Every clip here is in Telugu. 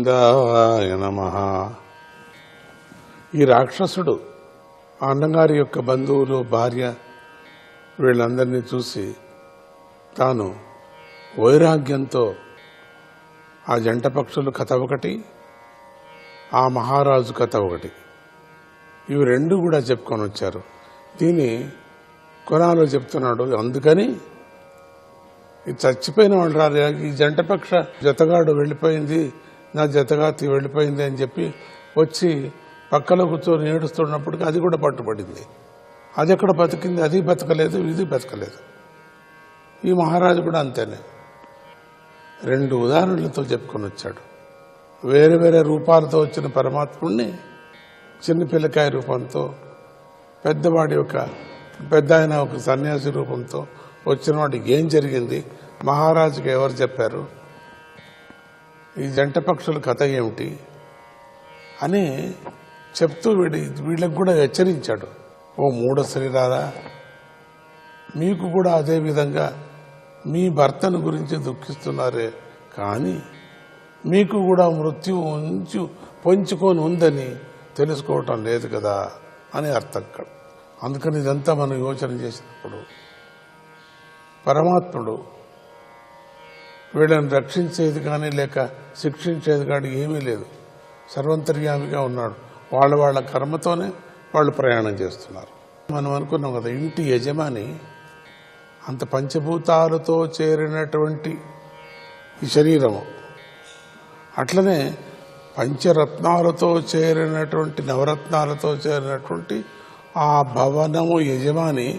గోవిందాయ నమః. ఈ రాక్షసుడు ఆ అన్నగారి యొక్క బంధువులు, భార్య వీళ్ళందరినీ చూసి తాను వైరాగ్యంతో ఆ జంట పక్షుల కథ ఒకటి, ఆ మహారాజు కథ ఒకటి, ఇవి రెండు కూడా చెప్పుకొని వచ్చారు. దీన్ని కొనాలో చెప్తున్నాడు. అందుకని ఈ చచ్చిపోయిన వాళ్ళు రారు, ఈ జంటపక్ష జతగాడు వెళ్ళిపోయింది, నా జతగాతి వెళ్ళిపోయింది అని చెప్పి వచ్చి పక్కలో కూర్చొని ఏడుస్తున్నప్పటికీ అది కూడా పట్టుబడింది. అది ఎక్కడ బతికింది, అది బతకలేదు, ఇది బతకలేదు. ఈ మహారాజు కూడా అంతేనే. రెండు ఉదాహరణలతో చెప్పుకొని వచ్చాడు. వేరే వేరే రూపాలతో వచ్చిన పరమాత్ముడిని చిన్న పిల్లకాయ రూపంతో, పెద్దవాడి యొక్క పెద్ద ఆయన ఒక సన్యాసి రూపంతో వచ్చిన వాడికి ఏం జరిగింది, మహారాజుకి ఎవరు చెప్పారు, ఈ జంట పక్షుల కథ ఏమిటి అని చెప్తూ వీళ్ళకి కూడా హెచ్చరించాడు. ఓ మూఢ శరీరారా, మీకు కూడా అదే విధంగా మీ భర్తను గురించి దుఃఖిస్తున్నారే, కానీ మీకు కూడా మృత్యు పొంచుకొని ఉందని తెలుసుకోవటం లేదు కదా అని అర్థం. అందుకని ఇదంతా మనం యోచన చేసినప్పుడు పరమాత్ముడు వీళ్ళని రక్షించేది కానీ లేక శిక్షించేది కానీ ఏమీ లేదు, సర్వంతర్యామిగా ఉన్నాడు. వాళ్ళ కర్మతోనే వాళ్ళు ప్రయాణం చేస్తున్నారు. మనం అనుకున్నాం కదా, ఇంటి యజమాని అంత పంచభూతాలతో చేరినటువంటి ఈ శరీరము, అట్లనే పంచరత్నాలతో చేరినటువంటి, నవరత్నాలతో చేరినటువంటి ఆ భవనము యజమాని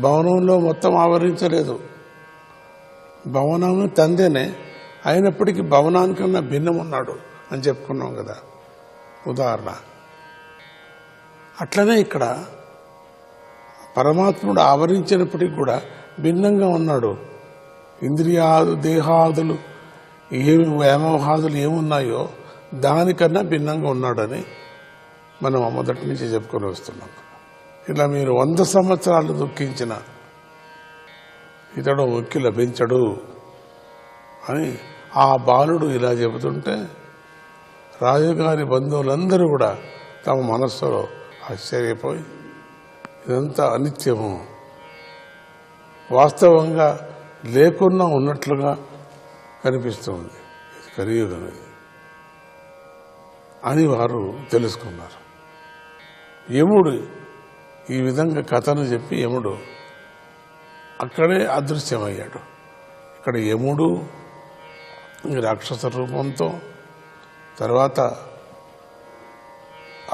భవనంలో మొత్తం ఆవరించలేదు. భవనము తందేనే అయినప్పటికీ భవనానికన్నా భిన్నం ఉన్నాడు అని చెప్పుకున్నాం కదా ఉదాహరణ. అట్లనే ఇక్కడ పరమాత్ముడు ఆవరించినప్పటికీ కూడా భిన్నంగా ఉన్నాడు. ఇంద్రియాలు, దేహాదులు, ఏమి వ్యామోహాదులు ఏమున్నాయో దానికన్నా భిన్నంగా ఉన్నాడని మనం మొదటి నుంచి చెప్పుకొని వస్తున్నాం. ఇలా మీరు 100 సంవత్సరాలు దుఃఖించిన ఇతడు ముక్కి లభించడు అని ఆ బాలుడు ఇలా చెబుతుంటే రాజుగారి బంధువులందరూ కూడా తమ మనస్సులో ఆశ్చర్యపోయి ఇదంతా అనిత్యము, వాస్తవంగా లేకున్నా ఉన్నట్లుగా కనిపిస్తుంది, ఇది కలియుగం అని వారు తెలుసుకున్నారు. యముడు ఈ విధంగా కథను చెప్పి యముడు అక్కడే అదృశ్యమయ్యాడు. ఇక్కడ యముడు రాక్షస రూపంతో, తర్వాత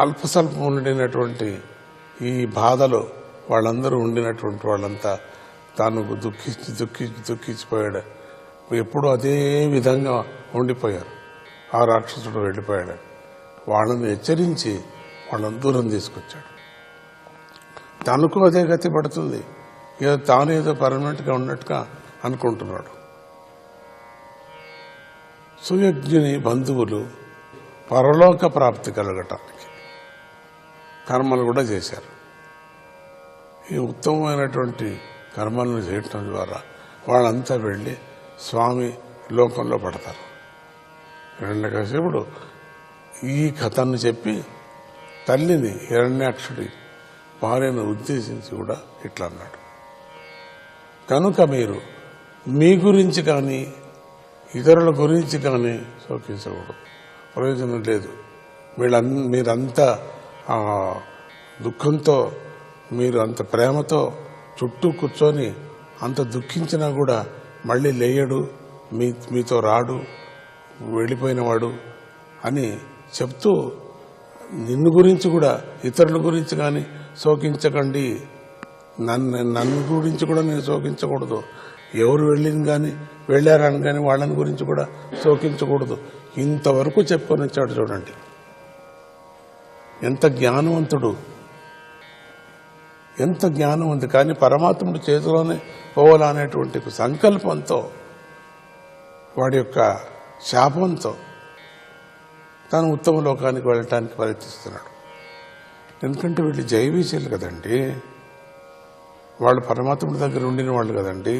అల్పస్వల్పం ఉండినటువంటి ఈ బాధలో వాళ్ళందరూ ఉండినటువంటి వాళ్ళంతా తాను దుఃఖించిపోయాడు. ఎప్పుడూ అదే విధంగా ఉండిపోయారు. ఆ రాక్షసుడు వెళ్ళిపోయాడు. వాళ్ళని హెచ్చరించి వాళ్ళని దూరం తీసుకొచ్చాడు. తనకు అదే గతి పడుతుంది, ఏదో తానేదో పర్మనెంట్గా ఉన్నట్టుగా అనుకుంటున్నాడు. సుయజ్ఞుని బంధువులు పరలోక ప్రాప్తి కలగటానికి కర్మలు కూడా చేశారు. ఈ ఉత్తమమైనటువంటి కర్మలను చేయటం ద్వారా వాళ్ళంతా వెళ్ళి స్వామి లోకంలో పడతారు. హిరణ్యకశిపుడు ఈ కథను చెప్పి తల్లిని, హిరణ్యాక్షుడి భార్యను ఉద్దేశించి కూడా ఇట్లా అన్నాడు, కనుక మీరు మీ గురించి కానీ ఇతరుల గురించి కానీ శోకించకూడదు, ప్రయోజనం లేదు. మీరంతా దుఃఖంతో, మీరు అంత ప్రేమతో చుట్టూ కూర్చొని అంత దుఃఖించినా కూడా మళ్ళీ లేయడు, మీతో రాడు, వెళ్ళిపోయినవాడు అని చెప్తూ నిన్ను గురించి కూడా ఇతరుల గురించి కానీ శోకించకండి, నన్ను గురించి కూడా నేను శోకించకూడదు, ఎవరు వెళ్ళారని కానీ వాళ్ళని గురించి కూడా శోకించకూడదు. ఇంతవరకు చెప్పుకొని వచ్చాడు. చూడండి ఎంత జ్ఞానవంతుడు, ఎంత జ్ఞానం ఉంది. కానీ పరమాత్ముడి చేతిలోనే పోవాలనేటువంటి సంకల్పంతో, వాడి యొక్క శాపంతో తాను ఉత్తమ లోకానికి వెళ్ళటానికి ప్రయత్నిస్తున్నాడు. ఎందుకంటే వీళ్ళు జైవీశీలు కదండి, వాళ్ళు పరమాత్ముడి దగ్గర ఉండిన వాళ్ళు కదండి.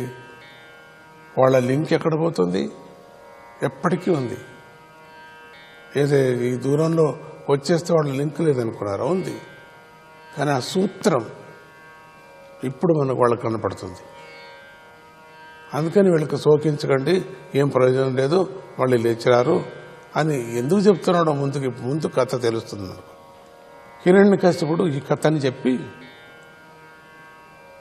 వాళ్ళ లింక్ ఎక్కడ పోతుంది, ఎప్పటికీ ఉంది. ఏదో ఈ దూరంలో వచ్చేస్తే వాళ్ళు లింక్ లేదనుకున్నారా? ఉంది. కానీ ఆ సూత్రం ఇప్పుడు మనకు వాళ్ళకి కనపడుతుంది. అందుకని వీళ్ళకి శోకించకండి, ఏం ప్రయోజనం లేదు, వాళ్ళు లేచిరారు అని ఎందుకు చెప్తున్నాడో ముందు కథ తెలుస్తుంది మనకు. హిరణ్యకశిపుడు ఈ కథని చెప్పి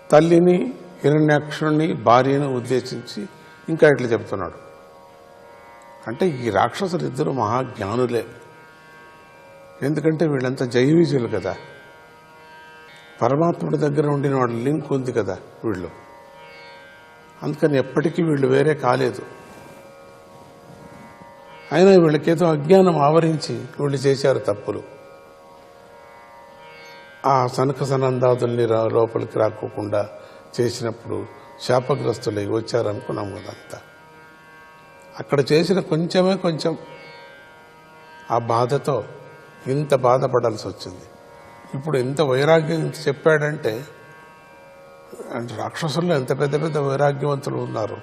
తల్లిని, హిరణ్యాక్షుడిని, భార్యను ఉద్దేశించి ఇంకా ఇట్లా చెప్తున్నాడు. అంటే ఈ రాక్షసులిద్దరూ మహాజ్ఞానులే. ఎందుకంటే వీళ్ళంతా జైవిజులు కదా, పరమాత్ముడి దగ్గర ఉండిన వాళ్ళ లింక్ ఉంది కదా వీళ్ళు. అందుకని ఎప్పటికీ వీళ్ళు వేరే కాలేదు. అయినా వీళ్ళకేదో అజ్ఞానం ఆవరించి వీళ్ళు చేశారు తప్పులు. ఆ సనక సనందాదుల్ని లోపలికి రాకోకుండా చేసినప్పుడు శాపగ్రస్తులై వచ్చారనుకున్నాం కదంతా. అక్కడ చేసిన కొంచెం ఆ బాధతో ఇంత బాధపడాల్సి వచ్చింది. ఇప్పుడు ఎంత వైరాగ్యం ఇంత చెప్పాడంటే, అంటే రాక్షసుల్లో ఎంత పెద్ద పెద్ద వైరాగ్యవంతులు ఉన్నారు.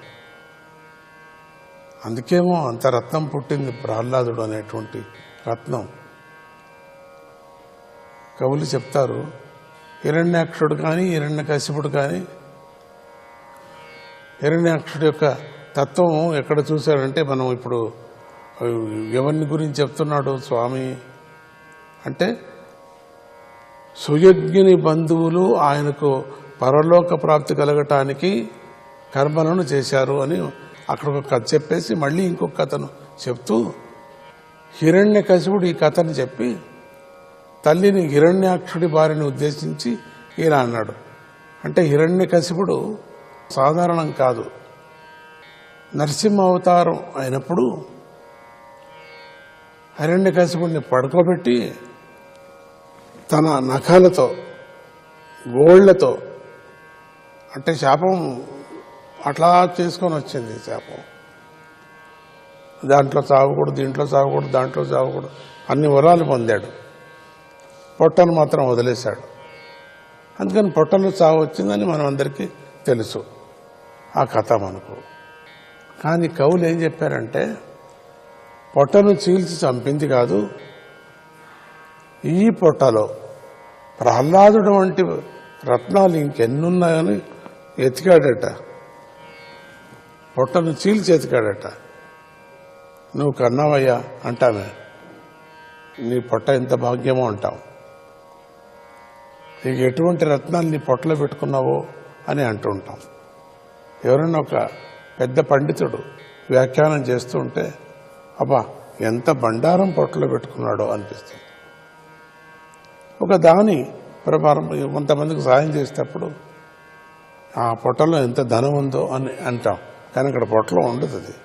అందుకేమో అంత రత్నం పుట్టింది, ప్రహ్లాదుడు అనేటువంటి రత్నం. కవులు చెప్తారు, హిరణ్యాక్షుడు కానీ హిరణ్యకశిపుడు కానీ, హిరణ్యాక్షుడి యొక్క తత్వం ఎక్కడ చూశాడంటే, మనం ఇప్పుడు ఎవరిని గురించి చెప్తున్నాడు స్వామి అంటే, సుయజ్ఞుని బంధువులు ఆయనకు పరలోక ప్రాప్తి కలగటానికి కర్మలను చేశారు అని అక్కడ ఒక కథ చెప్పేసి మళ్ళీ ఇంకొక కథను చెప్తూ, హిరణ్యకశిపుడు ఈ కథను చెప్పి తల్లిని హిరణ్యాక్షుడి భార్యని ఉద్దేశించి ఇలా అన్నాడు. అంటే హిరణ్యకశిపుడు సాధారణం కాదు. నరసింహ అవతారం అయినప్పుడు హిరణ్యకశిపుడిని పడుకోబెట్టి తన నఖాలతో, గోళ్లతో, అంటే శాపం అట్లా చేసుకొని వచ్చింది. శాపం దాంట్లో చావకూడదు, దీంట్లో చావకూడదు, దాంట్లో చావకూడదు, అన్ని వరాలు పొందాడు. పొట్టను మాత్రం వదిలేశాడు. అందుకని పొట్టలో చావు వచ్చిందని మనం అందరికీ తెలుసు ఆ కథ మనకు. కానీ కవులు ఏం చెప్పారంటే, పొట్టను చీల్చి చంపింది కాదు, ఈ పొట్టలో ప్రహ్లాదుడు వంటి రత్నాలు ఇంకెన్నున్నాయని ఎతికాడట. పొట్టను చీల్చి ఎతికాడట. నువ్వు కన్నావయ్యా అంటామే, నీ పొట్ట ఎంత భాగ్యమో అంటాం. నీకు ఎటువంటి రత్నాలు నీ పొట్టలో పెట్టుకున్నావో అని అంటూ ఉంటాం. ఎవరైనా ఒక పెద్ద పండితుడు వ్యాఖ్యానం చేస్తూ ఉంటే, అబ్బా ఎంత బండారం పొట్టలో పెట్టుకున్నాడో అనిపిస్తుంది. ఒక దాని ప్రకారం కొంతమందికి సాయం చేసేటప్పుడు ఆ పొట్టలో ఎంత ధనం ఉందో అని అంటాం. కానీ ఇక్కడ పొట్టలో ఉండదు. అది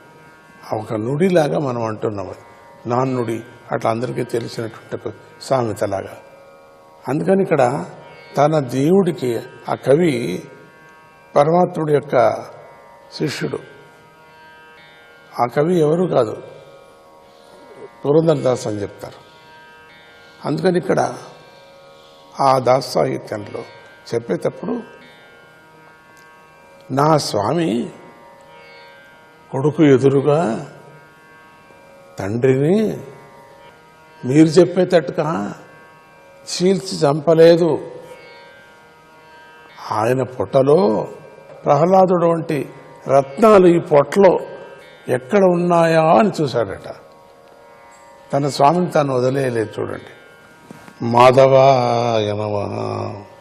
ఒక నుడిలాగా మనం అంటున్నాం. అది నాన్నుడి, అట్లా అందరికీ తెలిసినటువంటి సామెతలాగా. అందుకని ఇక్కడ తన దేవుడికి, ఆ కవి పరమాత్ముడి యొక్క శిష్యుడు. ఆ కవి ఎవరు కాదు, పురంధరదాస్ అని చెప్తారు. అందుకని ఇక్కడ ఆ దాస సాహిత్యంలో చెప్పేటప్పుడు, నా స్వామి కొడుకు ఎదురుగా తండ్రిని మీరు చెప్పేటట్టుగా చీల్చి చంపలేదు. ఆయన పొట్టలో ప్రహ్లాదుడు వంటి రత్నాలు ఈ పొట్టలో ఎక్కడ ఉన్నాయా అని చూశాడట. తన స్వామిని తాను వదిలేయలేదు. చూడండి. మాధవాయ నమః.